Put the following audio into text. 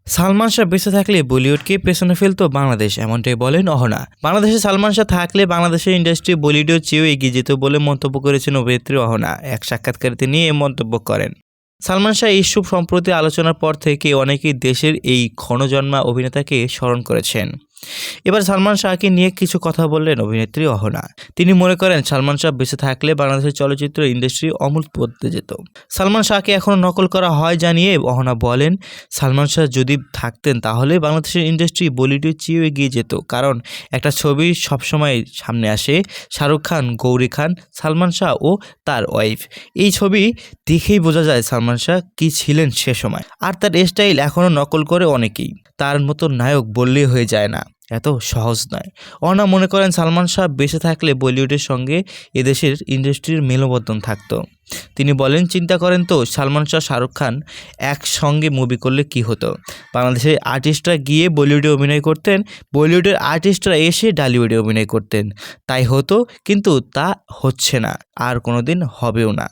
সালমান শাহ বেঁচে থাকলে বলিউডকে পেছনে ফেলতো বাংলাদেশ, এমনটাই বলেন অহনা। বাংলাদেশে সালমান শাহ থাকলে বাংলাদেশের ইন্ডাস্ট্রি বলিউডের চেয়েও এগিয়ে যেত বলে মন্তব্য করেছেন অভিনেত্রী অহনা। এক সাক্ষাৎকারে তিনি এই মন্তব্য করেন। সালমান শাহ ইস্যু সম্প্রতি আলোচনার পর থেকে অনেকেই দেশের এই ক্ষণজন্মা অভিনেতাকে স্মরণ করেছেন। এবার সালমান শাহকে নিয়ে কিছু কথা বললেন অভিনেত্রী অহনা। তিনি মনে করেন সালমান শাহ বেঁচে থাকলে বাংলাদেশের চলচ্চিত্র ইন্ডাস্ট্রি অমূল বদলে যেত। সালমান শাহকে এখনও নকল করা হয় জানিয়ে অহনা বলেন, সালমান শাহ যদি থাকতেন তাহলে বাংলাদেশের ইন্ডাস্ট্রি বলিউডের চেয়েও এগিয়ে যেত। কারণ একটা ছবি সবসময় সামনে আসে, শাহরুখ খান, গৌরী খান, সালমান শাহ ও তার ওয়াইফ। এই ছবি দেখেই বোঝা যায় সালমান শাহ কী ছিলেন সে সময়। আর তার স্টাইল এখনও নকল করে অনেকেই। তার মতো নায়ক বললেই হয়ে যায় না, এত সহজ নয়। অহনা মনে করেন সালমান শাহ বেঁচে থাকলে বলিউডের সঙ্গে এদেশের ইন্ডাস্ট্রির মেলবন্ধন থাকতো। তিনি বলেন, চিন্তা করেন তো সালমান শাহ, শাহরুখ খান একসঙ্গে মুভি করলে কি হতো। বাংলাদেশের আর্টিস্টরা গিয়ে বলিউডে অভিনয় করতেন, বলিউডের আর্টিস্টরা এসে ঢালিউডে অভিনয় করতেন। তাই হতো, কিন্তু তা হচ্ছে না, আর কোনোদিন হবেও না।